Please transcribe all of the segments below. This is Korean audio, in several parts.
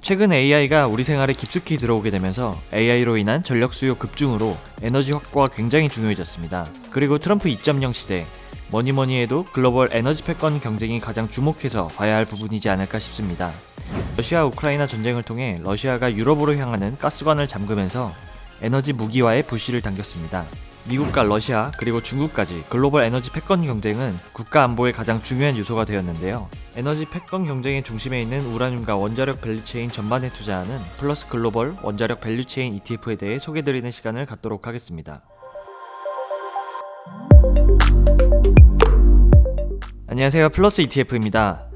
최근 AI가 우리 생활에 깊숙이 들어오게 되면서 AI로 인한 전력 수요 급증으로 에너지 확보가 굉장히 중요해졌습니다. 그리고 트럼프 2.0 시대, 뭐니뭐니 해도 글로벌 에너지 패권 경쟁이 가장 주목해서 봐야 할 부분이지 않을까 싶습니다. 러시아 우크라이나 전쟁을 통해 러시아가 유럽으로 향하는 가스관을 잠그면서 에너지 무기화에 불씨를 당겼습니다. 미국과 러시아 그리고 중국까지 글로벌 에너지 패권 경쟁은 국가 안보의 가장 중요한 요소가 되었는데요. 에너지 패권 경쟁의 중심에 있는 우라늄과 원자력 밸류체인 전반에 투자하는 플러스 글로벌 원자력 밸류체인 ETF에 대해 소개드리는 시간을 갖도록 하겠습니다. 안녕하세요, 플러스 ETF입니다.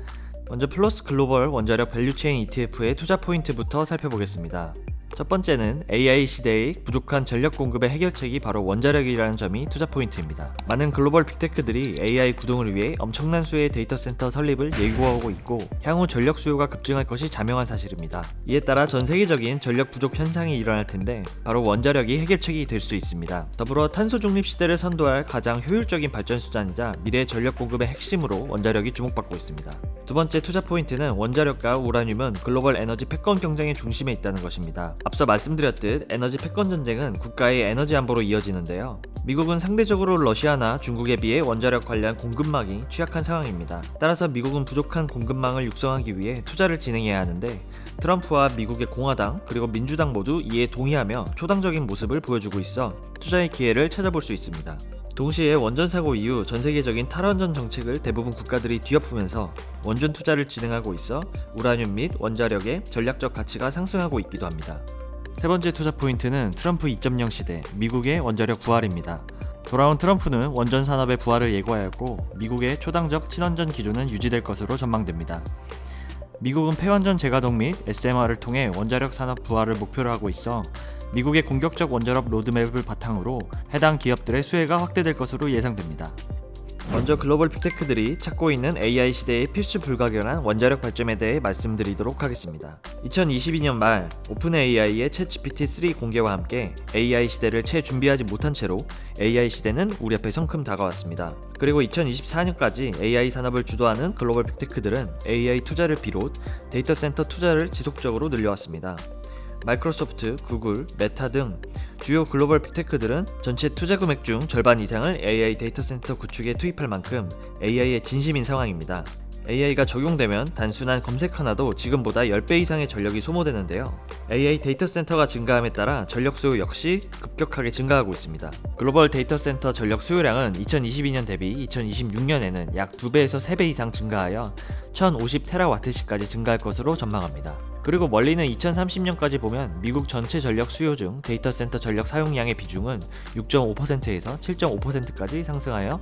먼저 플러스 글로벌 원자력 밸류체인 ETF의 투자 포인트부터 살펴보겠습니다. 첫 번째는 AI 시대의 부족한 전력 공급의 해결책이 바로 원자력이라는 점이 투자 포인트입니다. 많은 글로벌 빅테크들이 AI 구동을 위해 엄청난 수의 데이터 센터 설립을 예고하고 있고 향후 전력 수요가 급증할 것이 자명한 사실입니다. 이에 따라 전 세계적인 전력 부족 현상이 일어날 텐데 바로 원자력이 해결책이 될 수 있습니다. 더불어 탄소 중립 시대를 선도할 가장 효율적인 발전 수단이자 미래 전력 공급의 핵심으로 원자력이 주목받고 있습니다. 두 번째 투자 포인트는 원자력과 우라늄은 글로벌 에너지 패권 경쟁의 중심에 있다는 것입니다. 앞서 말씀드렸듯 에너지 패권 전쟁은 국가의 에너지 안보로 이어지는데요. 미국은 상대적으로 러시아나 중국에 비해 원자력 관련 공급망이 취약한 상황입니다. 따라서 미국은 부족한 공급망을 육성하기 위해 투자를 진행해야 하는데 트럼프와 미국의 공화당 그리고 민주당 모두 이에 동의하며 초당적인 모습을 보여주고 있어 투자의 기회를 찾아볼 수 있습니다. 동시에 원전 사고 이후 전 세계적인 탈원전 정책을 대부분 국가들이 뒤엎으면서 원전 투자를 진행하고 있어 우라늄 및 원자력의 전략적 가치가 상승하고 있기도 합니다. 세 번째 투자 포인트는 트럼프 2.0 시대, 미국의 원자력 부활입니다. 돌아온 트럼프는 원전 산업의 부활을 예고하였고 미국의 초당적 친원전 기조는 유지될 것으로 전망됩니다. 미국은 폐원전 재가동 및 SMR을 통해 원자력 산업 부활을 목표로 하고 있어 미국의 공격적 원자력 로드맵을 바탕으로 해당 기업들의 수혜가 확대될 것으로 예상됩니다. 먼저 글로벌 빅테크들이 찾고 있는 AI 시대의 필수 불가결한 원자력 발전에 대해 말씀드리도록 하겠습니다. 2022년 말 오픈 AI의 챗GPT-3 공개와 함께 AI 시대를 채 준비하지 못한 채로 AI 시대는 우리 앞에 성큼 다가왔습니다. 그리고 2024년까지 AI 산업을 주도하는 글로벌 빅테크들은 AI 투자를 비롯 데이터 센터 투자를 지속적으로 늘려왔습니다. 마이크로소프트, 구글, 메타 등 주요 글로벌 빅테크들은 전체 투자 금액 중 절반 이상을 AI 데이터 센터 구축에 투입할 만큼 AI의 진심인 상황입니다. AI가 적용되면 단순한 검색 하나도 지금보다 10배 이상의 전력이 소모되는데요. AI 데이터 센터가 증가함에 따라 전력 수요 역시 급격하게 증가하고 있습니다. 글로벌 데이터 센터 전력 수요량은 2022년 대비 2026년에는 약 2배에서 3배 이상 증가하여 1050테라와트시까지 증가할 것으로 전망합니다. 그리고 멀리는 2030년까지 보면 미국 전체 전력 수요 중 데이터 센터 전력 사용량의 비중은 6.5%에서 7.5%까지 상승하여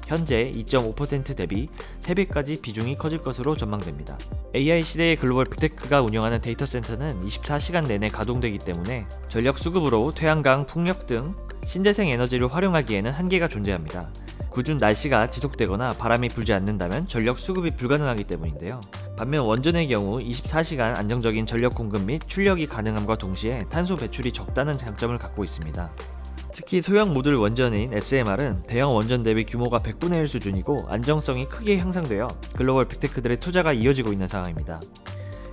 현재 2.5% 대비 3배까지 비중이 커질 것으로 전망됩니다. AI 시대의 글로벌 빅테크가 운영하는 데이터 센터는 24시간 내내 가동되기 때문에 전력 수급으로 태양광, 풍력 등 신재생 에너지를 활용하기에는 한계가 존재합니다. 궂은 날씨가 지속되거나 바람이 불지 않는다면 전력 수급이 불가능하기 때문인데요. 반면 원전의 경우 24시간 안정적인 전력 공급 및 출력이 가능함과 동시에 탄소 배출이 적다는 장점을 갖고 있습니다. 특히 소형 모듈 원전인 SMR은 대형 원전 대비 규모가 100분의 1 수준이고 안정성이 크게 향상되어 글로벌 빅테크들의 투자가 이어지고 있는 상황입니다.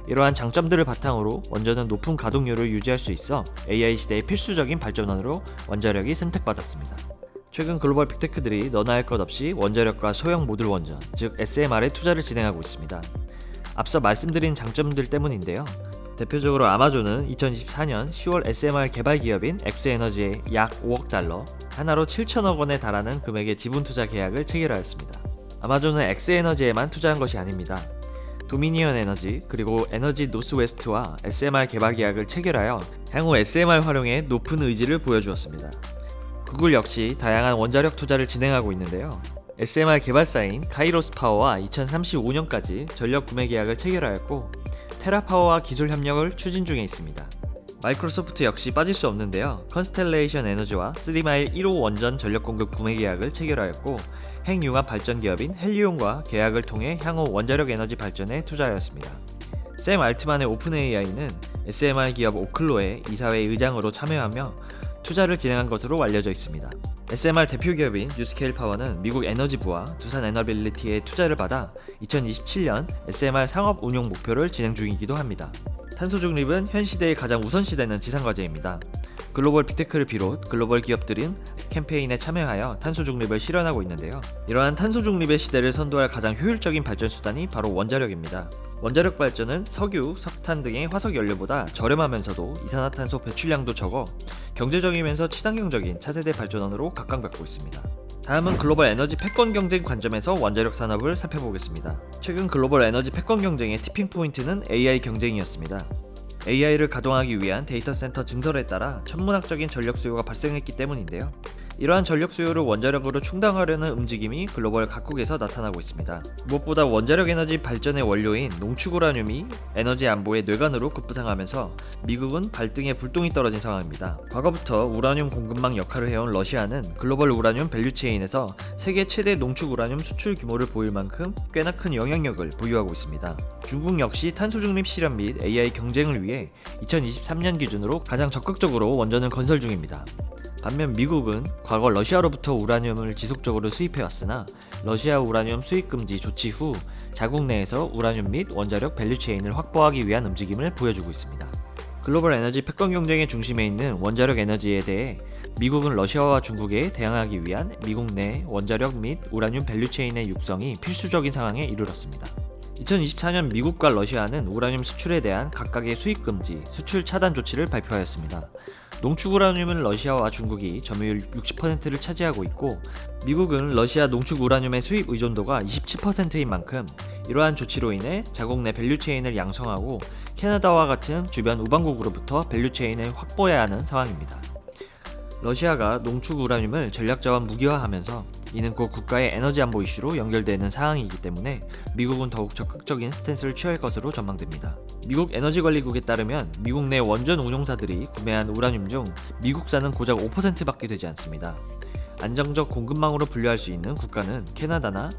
이러한 장점들을 바탕으로 원전은 높은 가동률을 유지할 수 있어 AI 시대의 필수적인 발전원으로 원자력이 선택받았습니다. 최근 글로벌 빅테크들이 너나 할 것 없이 원자력과 소형 모듈 원전, 즉 SMR에 투자를 진행하고 있습니다. 앞서 말씀드린 장점들 때문인데요. 대표적으로 아마존은 2024년 10월 SMR 개발 기업인 엑스에너지에 약 5억 달러, 하나로 7천억 원에 달하는 금액의 지분 투자 계약을 체결하였습니다. 아마존은 엑스에너지에만 투자한 것이 아닙니다. 도미니언 에너지 그리고 에너지 노스웨스트와 SMR 개발 계약을 체결하여 향후 SMR 활용에 높은 의지를 보여주었습니다. 구글 역시 다양한 원자력 투자를 진행하고 있는데요. SMR 개발사인 카이로스 파워와 2035년까지 전력 구매 계약을 체결하였고 테라파워와 기술 협력을 추진 중에 있습니다. 마이크로소프트 역시 빠질 수 없는데요. 컨스텔레이션 에너지와 3마일 1호 원전 전력 공급 구매 계약을 체결하였고 핵융합 발전 기업인 헬리온과 계약을 통해 향후 원자력 에너지 발전에 투자하였습니다. 샘 알트만의 오픈 AI는 SMR 기업 오클로의 이사회 의장으로 참여하며 투자를 진행한 것으로 알려져 있습니다. SMR 대표 기업인 뉴스케일 파워는 미국 에너지부와 두산 에너빌리티의 투자를 받아 2027년 SMR 상업 운용 목표를 진행 중이기도 합니다. 탄소 중립은 현 시대의 가장 우선시되는 지상과제입니다. 글로벌 빅테크를 비롯 글로벌 기업들은 캠페인에 참여하여 탄소 중립을 실현하고 있는데요. 이러한 탄소 중립의 시대를 선도할 가장 효율적인 발전 수단이 바로 원자력입니다. 원자력 발전은 석유, 석탄 등의 화석 연료보다 저렴하면서도 이산화탄소 배출량도 적어 경제적이면서 친환경적인 차세대 발전원으로 각광받고 있습니다. 다음은 글로벌 에너지 패권 경쟁 관점에서 원자력 산업을 살펴보겠습니다. 최근 글로벌 에너지 패권 경쟁의 티핑 포인트는 AI 경쟁이었습니다. AI를 가동하기 위한 데이터 센터 증설에 따라 천문학적인 전력 수요가 발생했기 때문인데요. 이러한 전력 수요를 원자력으로 충당하려는 움직임이 글로벌 각국에서 나타나고 있습니다. 무엇보다 원자력 에너지 발전의 원료인 농축우라늄이 에너지 안보의 뇌관으로 급부상하면서 미국은 발등에 불똥이 떨어진 상황입니다. 과거부터 우라늄 공급망 역할을 해온 러시아는 글로벌 우라늄 밸류체인에서 세계 최대 농축우라늄 수출 규모를 보일 만큼 꽤나 큰 영향력을 보유하고 있습니다. 중국 역시 탄소 중립 실현 및 AI 경쟁을 위해 2023년 기준으로 가장 적극적으로 원전을 건설 중입니다. 반면 미국은 과거 러시아로부터 우라늄을 지속적으로 수입해왔으나 러시아 우라늄 수입 금지 조치 후 자국 내에서 우라늄 및 원자력 밸류체인을 확보하기 위한 움직임을 보여주고 있습니다. 글로벌 에너지 패권 경쟁의 중심에 있는 원자력 에너지에 대해 미국은 러시아와 중국에 대항하기 위한 미국 내 원자력 및 우라늄 밸류체인의 육성이 필수적인 상황에 이르렀습니다. 2024년 미국과 러시아는 우라늄 수출에 대한 각각의 수입 금지, 수출 차단 조치를 발표하였습니다. 농축 우라늄은 러시아와 중국이 점유율 60%를 차지하고 있고 미국은 러시아 농축 우라늄의 수입 의존도가 27%인 만큼 이러한 조치로 인해 자국 내 밸류체인을 양성하고 캐나다와 같은 주변 우방국으로부터 밸류체인을 확보해야 하는 상황입니다. 러시아가 농축 우라늄을 전략자원 무기화하면서 이는 곧 국가의 에너지 안보 이슈로 연결되는 사항이기 때문에 미국은 더욱 적극적인 스탠스를 취할 것으로 전망됩니다. 미국 에너지관리국에 따르면 미국 내 원전 운용사들이 구매한 우라늄 중 미국산은 고작 5%밖에 되지 않습니다. 안정적 공급망으로 분류할 수 있는 국가는 캐나다나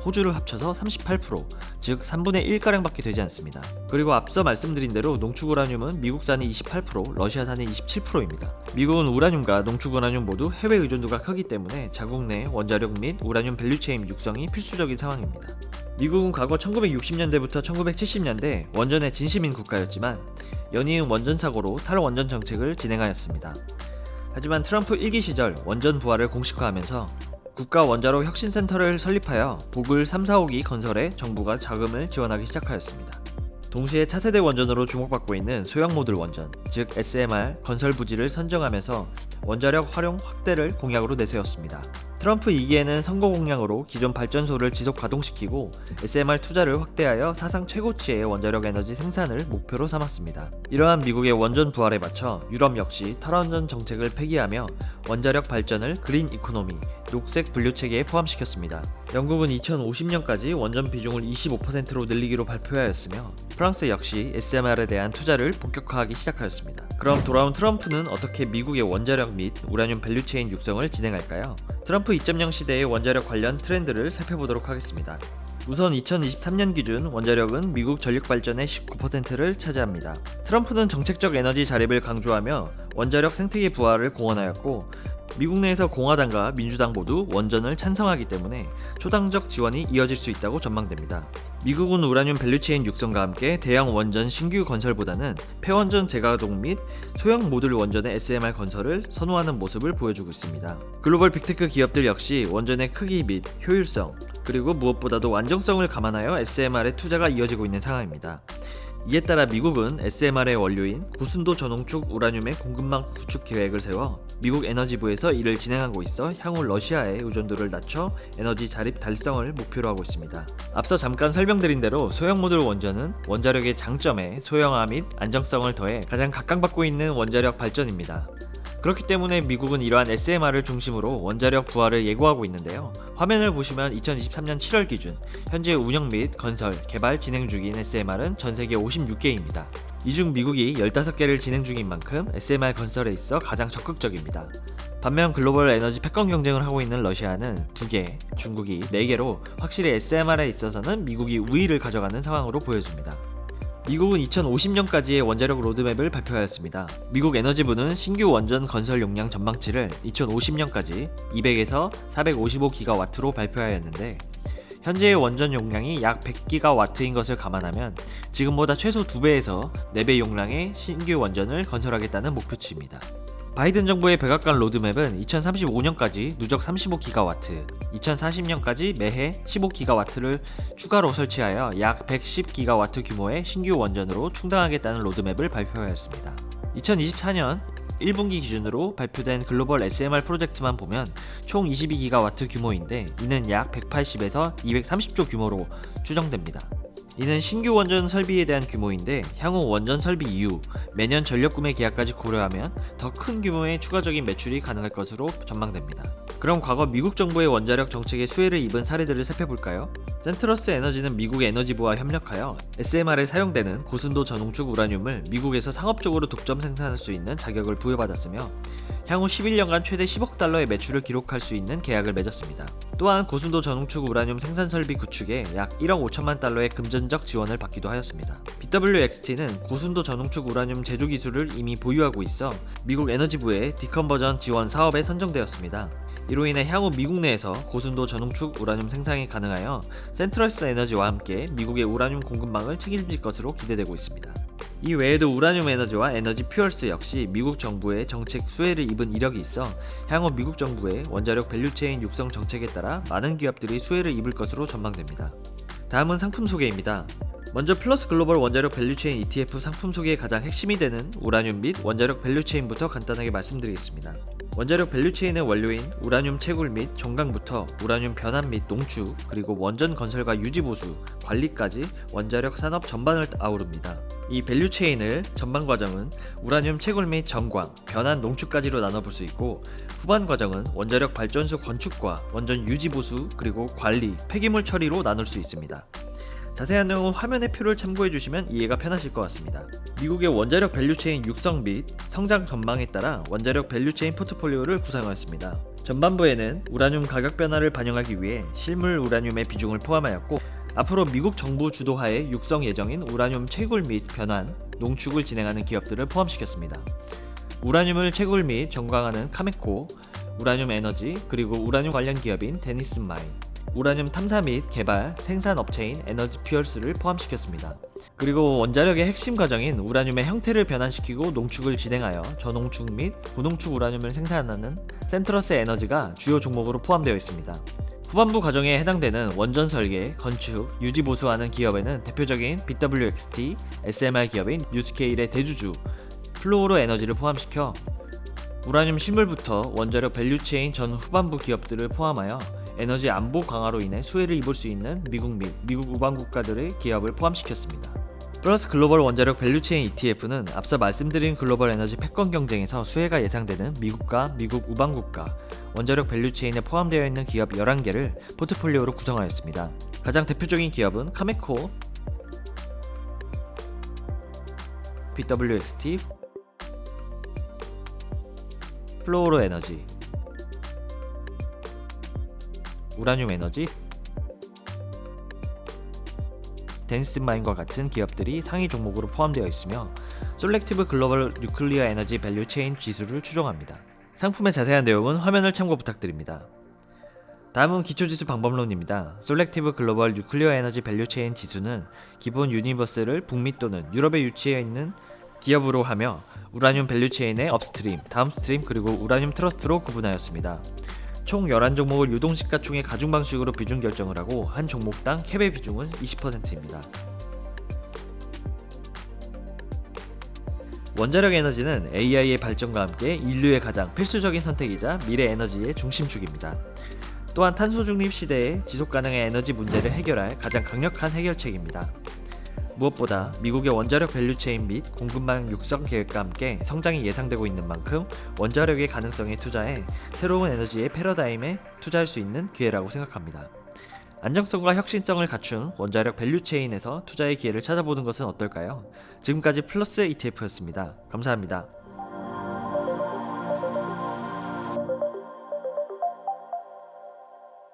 호주를 합쳐서 38%, 즉 3분의 1가량밖에 되지 않습니다. 그리고 앞서 말씀드린 대로 농축 우라늄은 미국산이 28%, 러시아산이 27%입니다. 미국은 우라늄과 농축 우라늄 모두 해외 의존도가 크기 때문에 자국 내 원자력 및 우라늄 밸류체인 육성이 필수적인 상황입니다. 미국은 과거 1960년대부터 1970년대 원전의 진심인 국가였지만 연이은 원전 사고로 탈원전 정책을 진행하였습니다. 하지만 트럼프 1기 시절 원전 부활을 공식화하면서 국가 원자로 혁신센터를 설립하여 보글 3, 4호기 건설에 정부가 자금을 지원하기 시작하였습니다. 동시에 차세대 원전으로 주목받고 있는 소형 모듈 원전, 즉 SMR 건설 부지를 선정하면서 원자력 활용 확대를 공약으로 내세웠습니다. 트럼프 2기에는 선거 공약으로 기존 발전소를 지속 가동시키고 SMR 투자를 확대하여 사상 최고치의 원자력 에너지 생산을 목표로 삼았습니다. 이러한 미국의 원전 부활에 맞춰 유럽 역시 탈원전 정책을 폐기하며 원자력 발전을 그린 이코노미, 녹색 분류 체계에 포함시켰습니다. 영국은 2050년까지 원전 비중을 25%로 늘리기로 발표하였으며 프랑스 역시 SMR에 대한 투자를 본격화하기 시작하였습니다. 그럼 돌아온 트럼프는 어떻게 미국의 원자력 및 우라늄 밸류체인 육성을 진행할까요? 트럼프 2.0 시대의 원자력 관련 트렌드를 살펴보도록 하겠습니다. 우선 2023년 기준 원자력은 미국 전력 발전의 19%를 차지합니다. 트럼프는 정책적 에너지 자립을 강조하며 원자력 생태계 부활을 공언하였고 미국 내에서 공화당과 민주당 모두 원전을 찬성하기 때문에 초당적 지원이 이어질 수 있다고 전망됩니다. 미국은 우라늄 밸류체인 육성과 함께 대형 원전 신규 건설보다는 폐원전 재가동 및 소형 모듈 원전의 SMR 건설을 선호하는 모습을 보여주고 있습니다. 글로벌 빅테크 기업들 역시 원전의 크기 및 효율성, 그리고 무엇보다도 안정성을 감안하여 SMR에 투자가 이어지고 있는 상황입니다. 이에 따라 미국은 SMR의 원료인 고순도 저농축 우라늄의 공급망 구축 계획을 세워 미국 에너지부에서 이를 진행하고 있어 향후 러시아의 의존도를 낮춰 에너지 자립 달성을 목표로 하고 있습니다. 앞서 잠깐 설명드린 대로 소형 모듈 원전은 원자력의 장점에 소형화 및 안정성을 더해 가장 각광받고 있는 원자력 발전입니다. 그렇기 때문에 미국은 이러한 SMR을 중심으로 원자력 부활을 예고하고 있는데요. 화면을 보시면 2023년 7월 기준 현재 운영 및 건설, 개발 진행 중인 SMR은 전세계 56개입니다. 이 중 미국이 15개를 진행 중인 만큼 SMR 건설에 있어 가장 적극적입니다. 반면 글로벌 에너지 패권 경쟁을 하고 있는 러시아는 2개, 중국이 4개로 확실히 SMR에 있어서는 미국이 우위를 가져가는 상황으로 보여집니다. 미국은 2050년까지의 원자력 로드맵을 발표하였습니다. 미국 에너지부는 신규 원전 건설 용량 전망치를 2050년까지 200에서 455기가와트로 발표하였는데 현재의 원전 용량이 약 100GW인 것을 감안하면 지금보다 최소 2배에서 4배 용량의 신규 원전을 건설하겠다는 목표치입니다. 바이든 정부의 백악관 로드맵은 2035년까지 누적 35GW, 2040년까지 매해 15GW를 추가로 설치하여 약 110GW 규모의 신규 원전으로 충당하겠다는 로드맵을 발표하였습니다. 2024년 1분기 기준으로 발표된 글로벌 SMR 프로젝트만 보면 총 22GW 규모인데 이는 약 180에서 230조 규모로 추정됩니다. 이는 신규 원전 설비에 대한 규모인데 향후 원전 설비 이후 매년 전력 구매 계약까지 고려하면 더 큰 규모의 추가적인 매출이 가능할 것으로 전망됩니다. 그럼 과거 미국 정부의 원자력 정책에 수혜를 입은 사례들을 살펴볼까요? 센트러스 에너지는 미국 에너지부와 협력하여 SMR에 사용되는 고순도 전홍축 우라늄을 미국에서 상업적으로 독점 생산할 수 있는 자격을 부여받았으며 향후 11년간 최대 10억 달러의 매출을 기록할 수 있는 계약을 맺었습니다. 또한 고순도 전홍축 우라늄 생산 설비 구축에 약 1억 5천만 달러의 금전적 지원을 받기도 하였습니다. BWXT는 고순도 전홍축 우라늄 제조 기술을 이미 보유하고 있어 미국 에너지부의 디컨버전 지원 사업에 선정되었습니다. 이로 인해 향후 미국 내에서 고순도 전홍축 우라늄 생산이 가능하여 센트러스 에너지와 함께 미국의 우라늄 공급망을 책임질 것으로 기대되고 있습니다. 이 외에도 우라늄 에너지와 에너지 퓨얼스 역시 미국 정부의 정책 수혜를 입은 이력이 있어 향후 미국 정부의 원자력 밸류체인 육성 정책에 따라 많은 기업들이 수혜를 입을 것으로 전망됩니다. 다음은 상품 소개입니다. 먼저 플러스 글로벌 원자력 밸류체인 ETF 상품 소개의 가장 핵심이 되는 우라늄 및 원자력 밸류체인부터 간단하게 말씀드리겠습니다. 원자력 밸류체인의 원료인 우라늄 채굴 및 정강부터 우라늄 변환 및 농축, 그리고 원전 건설과 유지 보수, 관리까지 원자력 산업 전반을 아우릅니다. 이 밸류체인을 전반 과정은 우라늄 채굴 및 정광, 변환, 농축까지로 나눠볼 수 있고 후반 과정은 원자력 발전소 건축과 원전 유지 보수, 그리고 관리, 폐기물 처리로 나눌 수 있습니다. 자세한 내용은 화면의 표를 참고해주시면 이해가 편하실 것 같습니다. 미국의 원자력 밸류체인 육성 및 성장 전망에 따라 원자력 밸류체인 포트폴리오를 구성하였습니다. 전반부에는 우라늄 가격 변화를 반영하기 위해 실물 우라늄의 비중을 포함하였고 앞으로 미국 정부 주도하에 육성 예정인 우라늄 채굴 및 변환, 농축을 진행하는 기업들을 포함시켰습니다. 우라늄을 채굴 및 정광하는 카메코, 우라늄 에너지, 그리고 우라늄 관련 기업인 데니슨 마인, 우라늄 탐사 및 개발, 생산 업체인 에너지 퓨얼스를 포함시켰습니다. 그리고 원자력의 핵심 과정인 우라늄의 형태를 변환시키고 농축을 진행하여 저농축 및 고농축 우라늄을 생산하는 센트러스 에너지가 주요 종목으로 포함되어 있습니다. 후반부 과정에 해당되는 원전 설계, 건축, 유지 보수하는 기업에는 대표적인 BWXT, SMR 기업인 뉴스케일의 대주주 플로우로 에너지를 포함시켜 우라늄 실물부터 원자력 밸류체인 전 후반부 기업들을 포함하여 에너지 안보 강화로 인해 수혜를 입을 수 있는 미국 및 미국 우방 국가들의 기업을 포함시켰습니다. 플러스 글로벌 원자력 밸류체인 ETF는 앞서 말씀드린 글로벌 에너지 패권 경쟁에서 수혜가 예상되는 미국과 미국 우방 국가 원자력 밸류체인에 포함되어 있는 기업 11개를 포트폴리오로 구성하였습니다. 가장 대표적인 기업은 카메코, BWXT, 플로우로 에너지, 우라늄 에너지, 데니슨 마인과 같은 기업들이 상위 종목으로 포함되어 있으며 솔렉티브 글로벌 뉴클리어 에너지 밸류체인 지수를 추종합니다. 상품의 자세한 내용은 화면을 참고 부탁드립니다. 다음은 기초지수 방법론입니다. 솔렉티브 글로벌 뉴클리어 에너지 밸류체인 지수는 기본 유니버스를 북미 또는 유럽에 위치해 있는 기업으로 하며 우라늄 밸류체인의 업스트림, 다운스트림, 그리고 우라늄 트러스트로 구분하였습니다. 총 11종목을 유동시가총액 가중 방식으로 비중 결정을 하고 한 종목당 캡의 비중은 20%입니다. 원자력 에너지는 AI의 발전과 함께 인류의 가장 필수적인 선택이자 미래 에너지의 중심축입니다. 또한 탄소 중립 시대의 지속가능한 에너지 문제를 해결할 가장 강력한 해결책입니다. 무엇보다 미국의 원자력 밸류체인 및 공급망 육성 계획과 함께 성장이 예상되고 있는 만큼 원자력의 가능성에 투자해 새로운 에너지의 패러다임에 투자할 수 있는 기회라고 생각합니다. 안정성과 혁신성을 갖춘 원자력 밸류체인에서 투자의 기회를 찾아보는 것은 어떨까요? 지금까지 플러스 ETF였습니다. 감사합니다.